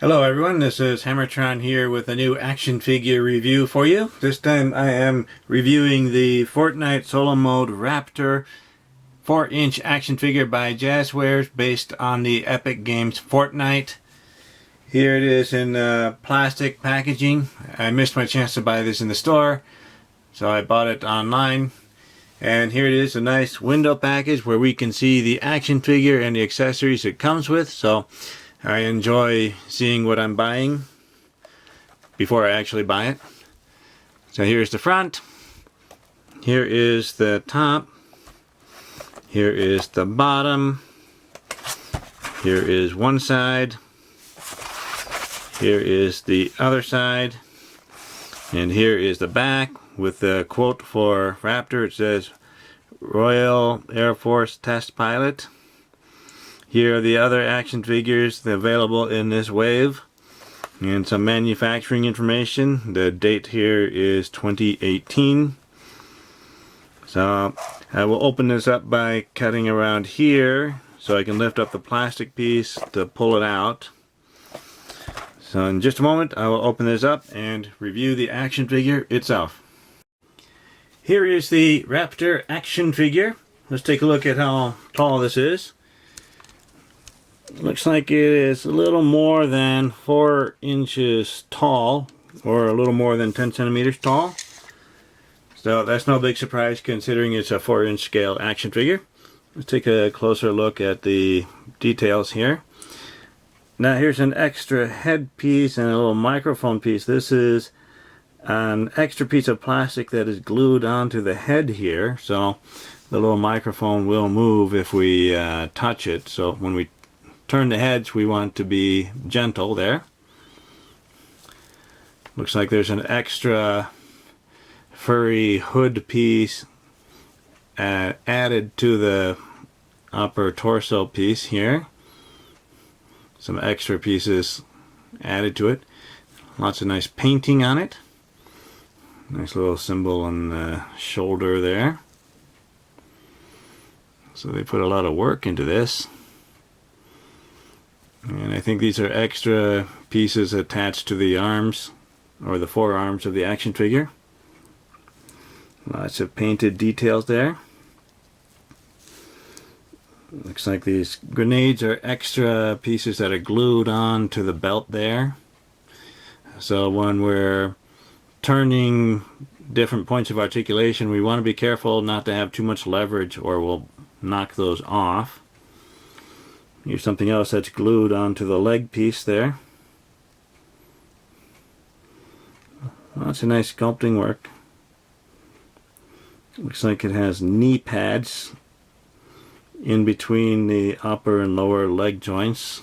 Hello everyone, this is HammerTron here with a new action figure review for you. This time I am reviewing the Fortnite solo mode Raptor 4-inch action figure by Jazzwares based on the Epic Games Fortnite. Here it is in plastic packaging. I missed my chance to buy this in the store, so I bought it online. And here it is, a nice window package where we can see the action figure and the accessories it comes with. So I enjoy seeing what I'm buying before I actually buy it. So here's the front. Here is the top. Here is the bottom. Here is one side. Here is the other side. And here is the back with the quote for Raptor. It says, "Royal Air Force Test Pilot." Here are the other action figures available in this wave, and some manufacturing information. The date here is 2018. So I will open this up by cutting around here so I can lift up the plastic piece to pull it out. So in just a moment I will open this up and review the action figure itself. Here is the Raptor action figure. Let's take a look at how tall this is. Looks like it is a little more than 4 inches tall, or a little more than 10 centimeters tall. So that's no big surprise considering it's a 4-inch scale action figure. Let's take a closer look at the details here. Now here's an extra headpiece and a little microphone piece. This is an extra piece of plastic that is glued onto the head here, so the little microphone will move if we touch it. So when we turn the heads, we want to be gentle there. Looks like there's an extra furry hood piece added to the upper torso piece here. Some extra pieces added to it. Lots of nice painting on it. Nice little symbol on the shoulder there. So they put a lot of work into this. And I think these are extra pieces attached to the arms, or the forearms of the action figure. Lots of painted details there. Looks like these grenades are extra pieces that are glued on to the belt there. So when we're turning different points of articulation, we want to be careful not to have too much leverage or we'll knock those off. Here's something else that's glued onto the leg piece there. Lots of nice sculpting work. Looks like it has knee pads in between the upper and lower leg joints.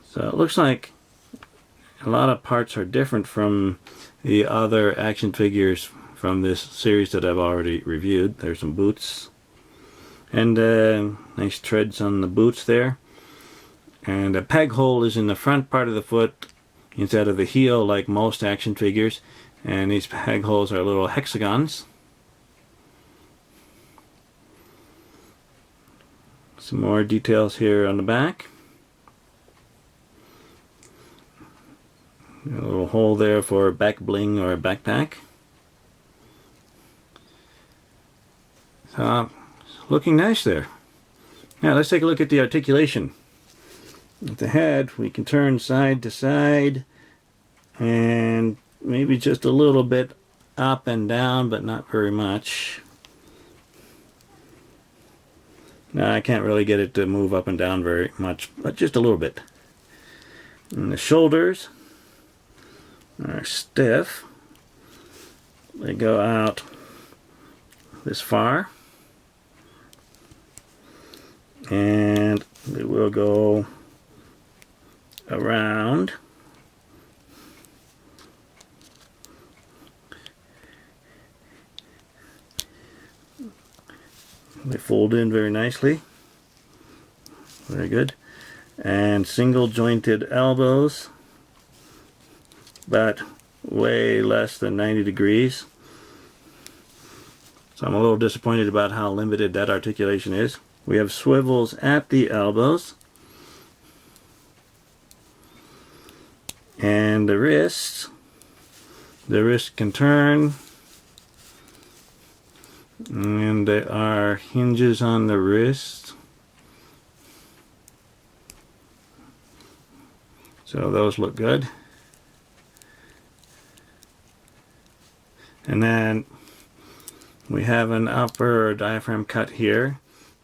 So it looks like a lot of parts are different from the other action figures from this series that I've already reviewed. There's some boots. And nice treads on the boots there. And a peg hole is in the front part of the foot instead of the heel like most action figures. And these peg holes are little hexagons. Some more details here on the back. A little hole there for back bling or a backpack. So, looking nice there. Now let's take a look at the articulation. At the head, we can turn side to side and maybe just a little bit up and down, but not very much. Now I can't really get it to move up and down very much, but just a little bit. And the shoulders are stiff. They go out this far. And they will go around. They fold in very nicely. Very good. And single jointed elbows, but way less than 90 degrees. So I'm a little disappointed about how limited that articulation is. We have swivels at the elbows. And the wrist can turn, and there are hinges on the wrist, so those look good. And then we have an upper diaphragm cut here,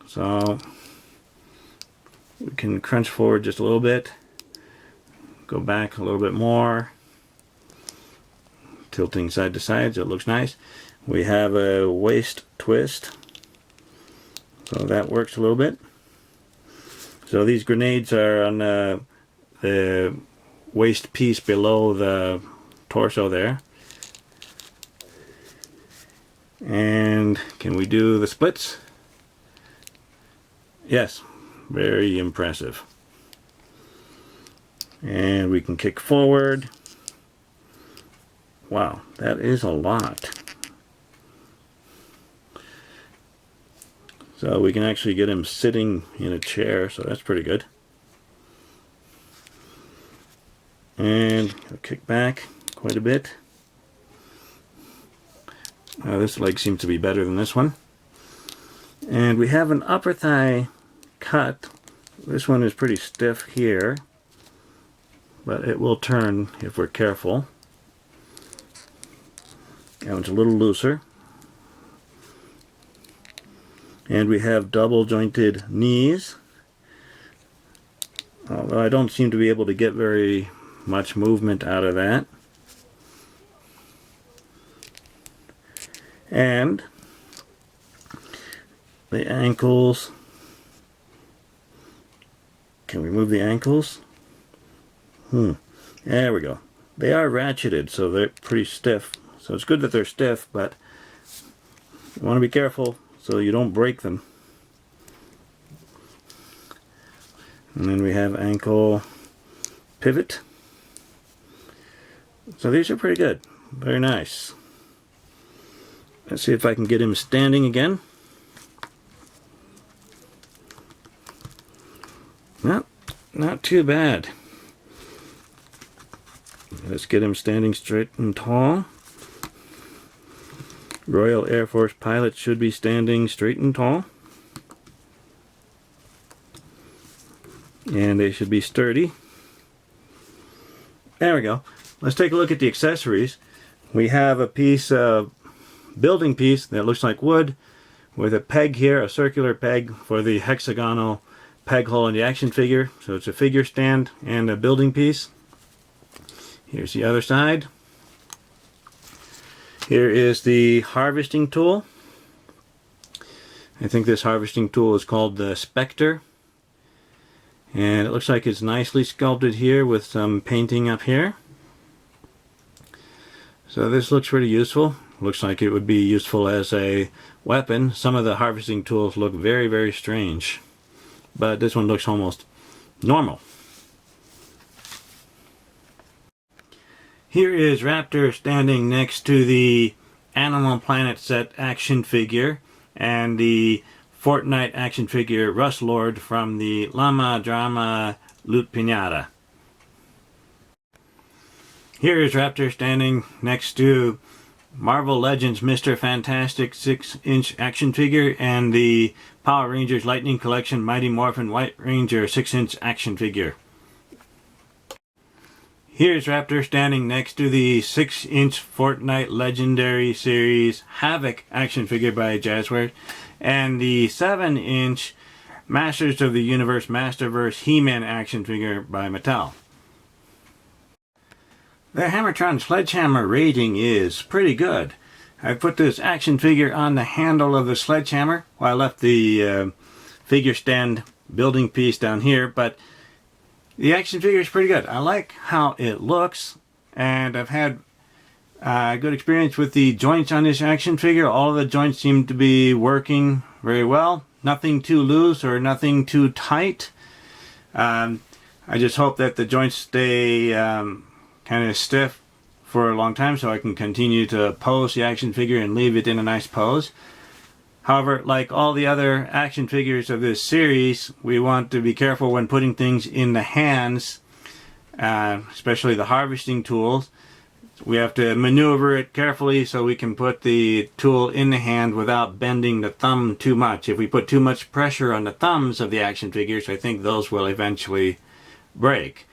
so we can crunch forward just a little bit, go back a little bit more, tilting side to side so it looks nice. We have a waist twist, so that works a little bit. So these grenades are on the waist piece below the torso there. And can we do the splits? Yes, very impressive. And we can kick forward. Wow, that is a lot. So we can actually get him sitting in a chair, so that's pretty good. And kick back quite a bit. This leg seems to be better than this one. And we have an upper thigh cut. This one is pretty stiff here, but it will turn if we're careful. That one's a little looser. And we have double jointed knees, although I don't seem to be able to get very much movement out of that. And the ankles, can we move the ankles? There we go. They are ratcheted, so they're pretty stiff. So it's good that they're stiff, but you want to be careful so you don't break them. And then we have ankle pivot. So these are pretty good. Very nice. Let's see if I can get him standing again. No, not too bad. Let's get him standing straight and tall. Royal Air Force pilots should be standing straight and tall. And they should be sturdy. There we go. Let's take a look at the accessories. We have a piece of building piece that looks like wood with a peg here, a circular peg for the hexagonal peg hole in the action figure. So it's a figure stand and a building piece. Here's the other side. Here is the harvesting tool. I think this harvesting tool is called the Spectre. And it looks like it's nicely sculpted here with some painting up here. So this looks pretty useful. Looks like it would be useful as a weapon. Some of the harvesting tools look very, very strange. But this one looks almost normal. Here is Raptor standing next to the Animal Planet set action figure and the Fortnite action figure Rust Lord from the Llama Drama Loot Pinata. Here is Raptor standing next to Marvel Legends Mr. Fantastic 6-inch action figure and the Power Rangers Lightning Collection Mighty Morphin White Ranger 6-inch action figure. Here's Raptor standing next to the 6-inch Fortnite Legendary Series Havoc action figure by Jazzware and the 7-inch Masters of the Universe Masterverse He-Man action figure by Mattel. The HammerTron sledgehammer rating is pretty good. I put this action figure on the handle of the sledgehammer while I left the figure stand building piece down here, but the action figure is pretty good. I like how it looks, and I've had a good experience with the joints on this action figure. All of the joints seem to be working very well. Nothing too loose or nothing too tight. I just hope that the joints stay kind of stiff for a long time so I can continue to pose the action figure and leave it in a nice pose. However, like all the other action figures of this series, we want to be careful when putting things in the hands especially the harvesting tools. We have to maneuver it carefully so we can put the tool in the hand without bending the thumb too much. If we put too much pressure on the thumbs of the action figures, I think those will eventually break.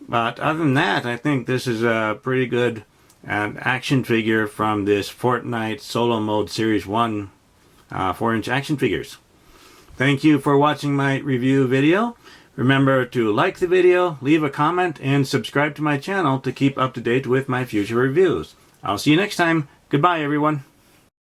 But other than that, I think this is a pretty good action figure from this Fortnite Solo Mode Series 1 4-inch action figures. Thank you for watching my review video. Remember to like the video, leave a comment, and subscribe to my channel to keep up to date with my future reviews. I'll see you next time. Goodbye, everyone.